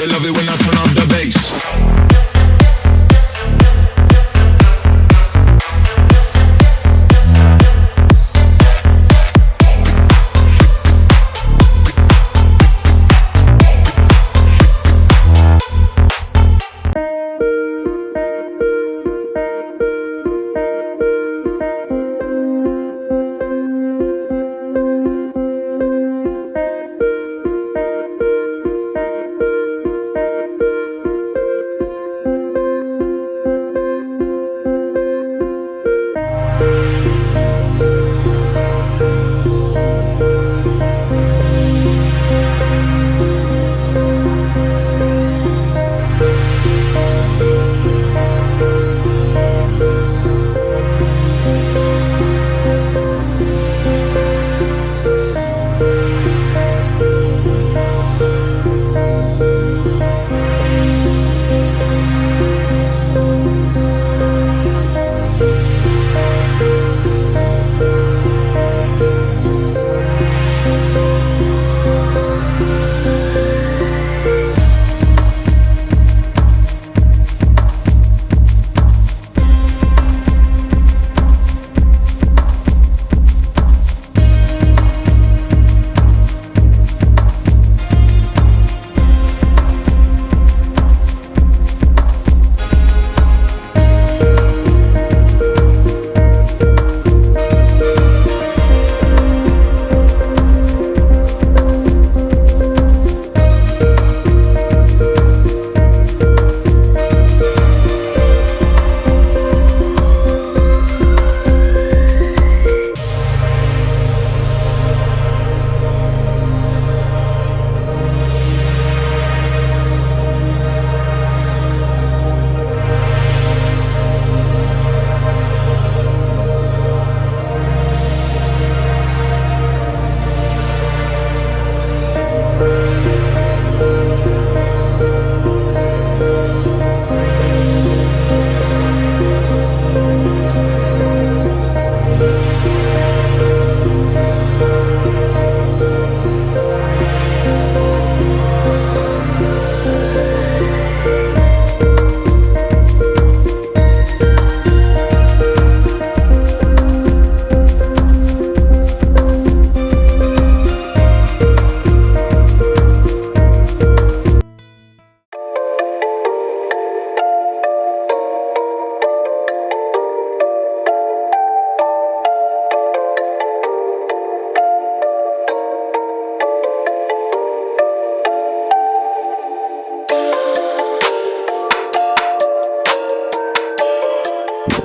They love it when I turn up the bass.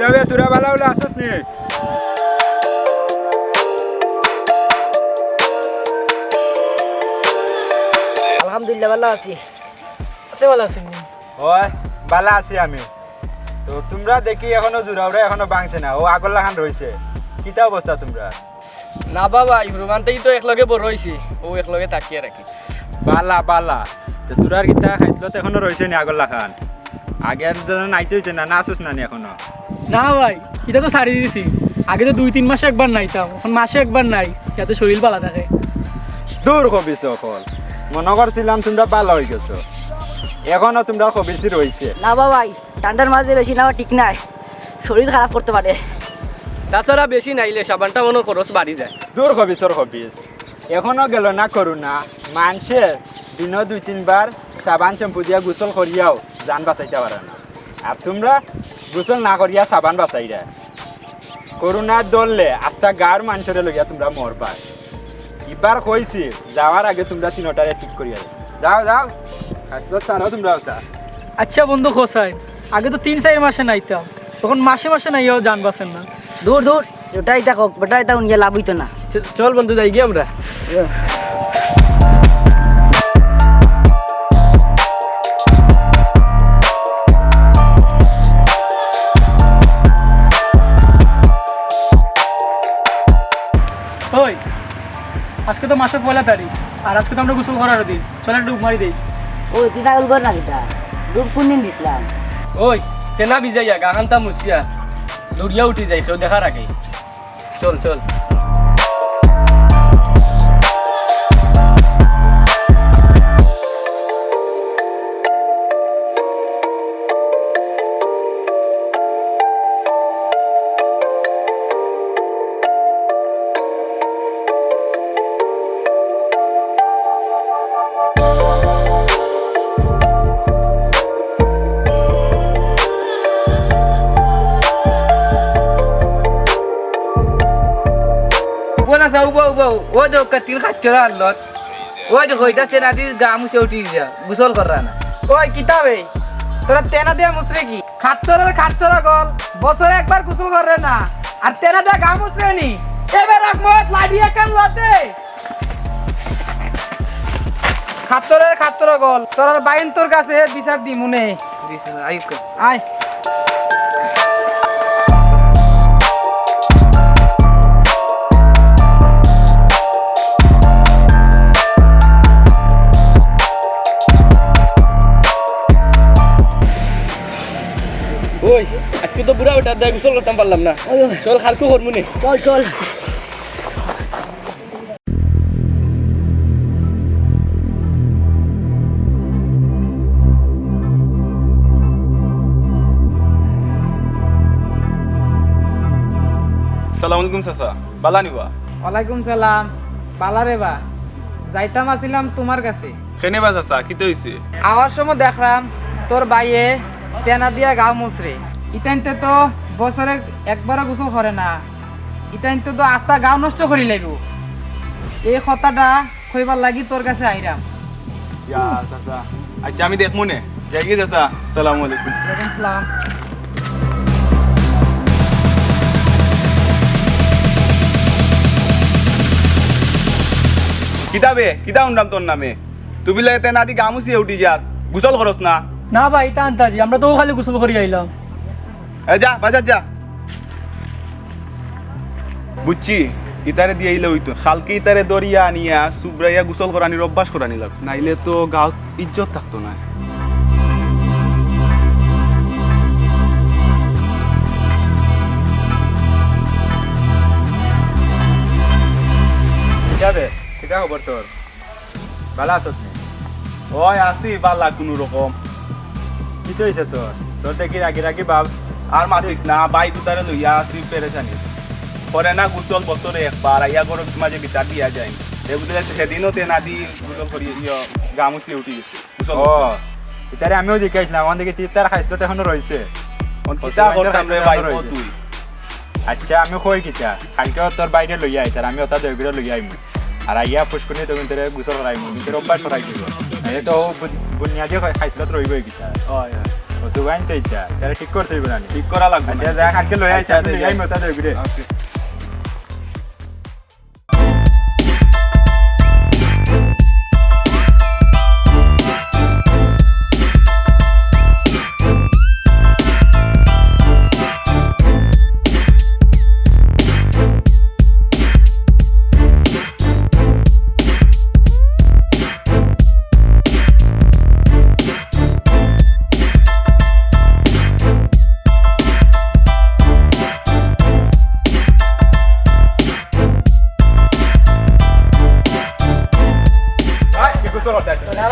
তবে তোরা ভালো হলে আসত নি আলহামদুলিল্লাহ ভালো আছি। আপনি ভালো আছেন? ওই ভালো আছি আমি। তো তোমরা দেখি এখনো জুড়াওরা এখনো ভাঙছে না, ও আগর লাগান রয়েছে। কিতা অবস্থা তোমরা? না বাবা ইউরোমানটাই তো একলগে বড় হয়েছি, ও একলগে তাকিয়ে রাখি। বালা বালা তো তোরার কিতা খাইছিল তো এখনো রয়েছে নি আগর লাগান? আগের নাইতে হইতে না, না আসুস না নি এখনো? না ভাই, এটা তো ছাড়িয়ে দিয়েছি। আগে তো 2-3 মাসে একবার নাইতাম, এখন মাসে একবার নাই, যাতে শরীর ভালো থাকে। দূর কবিস সকল, মনে করছিলাম তোমরা ভালো হয়ে গেছো, এখনো তোমরা কবিসি রয়েছে। না বাবাই, ঠান্ডার মাঝে বেশি নেওয়া ঠিক নাই, শরীর খারাপ করতে পারে। তাছাড়া বেশি নাইলে সাবানটা মনে খরচ বাড়ি যায়। দূর কবিসর কবিস, এখনো গেল না করু না। মানুষের দিন 2-3 বার সাবান শ্যাম্পু দিয়া গোসল করিয়াও জান বাঁচাইতে পারে না, আর তোমরা গোসল না করিয়া সাবান বাঁচাইরা করোনার দললে আস্তা গার মানুষের লইয়া তোমরা মরবা। এবার কইছি যাওয়ার আগে তোমরা 3টারে ঠিক করিয়া যাও যাও ছাড়ো তোমরা। আচ্ছা বন্ধু খোসাই, আগে তো 3-4 মাসে নাইতাম, তখন মাসে মাসে নাইয়াও জান বাঁচেন না। দূর দূর, ওটাই দেখো, ওটাই তখন গিয়ে লাভ হইতো না। চল বন্ধু যাই গিয়ে আমরা। ওই আজকে তো মাসের 1 তারিখ, আর আজকে তো আমরা গোসল করার দিন, চলে ডুব মারি দেই। ওই তুই পাগল কর না কিতা, ডুব কোন দিন দিছিলাম? ওই তেনা ভিজাইয়া গাহান্তা মুছিয়া দৌড়িয়া উঠি যাই কেউ দেখার আগে। চল চল। চাচা উবা উবা ও যে তিল খাচ্ছরা আল্লত ও যে কইতা তেনা দি গা মুছে উঠি যা গোসল করা না ওই কিতাবে তোরা তেনা দিয়া মুছরে কি খাচ্ছরা গল বছরে একবার গোসল করে না আর তেনা দিয়া গা মুছরে নি এবার রকমত লাড়িয়ে কেন লতে খাচ্ছরা গল তোর বাইন তোর কাছে বিচার দি মনে আইক আয় ওই আজকে তো বুড়া ওটা দেয় গোসল করতাম পারলাম না চল খালকু করবো নে চল চল সালাম আলাইকুম চাচা বালা নিবা ওয়ালাইকুম সালাম পালারে বা যাইতাম আসিলাম তোমার কাছে কেনে বা চাচা কি হইছে আওয়ার সময় দেখলাম তোর বাইয়ে তেনা দিয়া গাও মুছরে ইতাইনতে তো বছরে একবারও গোসল করে না ইতাইনতে তো আস্তা গাও নষ্ট করি লাগব এই কথাটা কইবার লাগি তোর কাছে আইরাম ইয়া চাচা আচ্ছা আমি দেখমু নে যাই গে চাচা আসসালামু আলাইকুম ওয়ালাইকুম সালাম কিতা উন্নাম তোর নামে তুই বিলে তেনা দি গামুসি উঠি যাস গোসল করস না না ভাই এটা আনতাজি আমরা তো খালি গোসল করি আইলাম যা বাজার যা বুঝছি ইতারে দিয়ে আইলে হইতো খালকে ইতারে দরিয়া আনিয়া সুব্রাইয়া গোসল করানির অভ্যাস করানি লাগ নাইলে তো গাঁত ইজ্জত থাকতো না যাবে কিতা খবর তোর ভালো আছো ওই আসি বালা কোনো রকম কি হয়েছে তোর তোর দেখি রাগি বাপ আর মাতিস না বাই দুটারে লইয়া আসি পেরেছানি পরে না গোসল বছরে একবার আইয়া গরম মাঝে বিচার দিয়া যায় এগুলো সেদিনও তে না দি গোসল করি গামুছি উঠি গোসল ও এটারে আমিও দেখাইছিলাম আমার দিকে তিতার খাইছো তো এখনো রয়েছে আচ্ছা আমি কই কিতা কালকে তোর বাইরে লইয়া আইতার আমি ওটা দেগুলো লইয়া আইমু আর আইয়া ফুসকুনি তুমি তোর গোসল করাইমু তোর অভ্যাস করাই দিব এই তো বুনিয়াদি খাইছিল তো রইবই কিতা ও সুগাইন তো ইচ্ছা তাহলে ঠিক করতে হইব না ঠিক করা লাগবে যা কালকে লইয়া আইছা লইয়া আইমু ওটা দেগুলো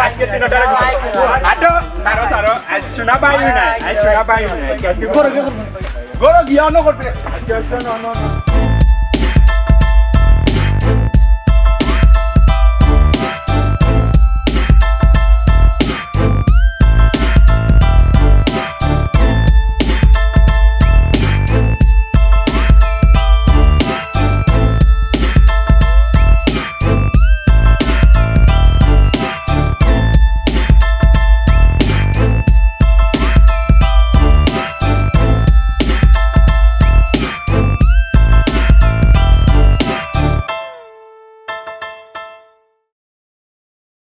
আজকে তিনটা আটো সারো আজ শোনা পাইও না গরো গিয়া ন করবে আচ্ছা ন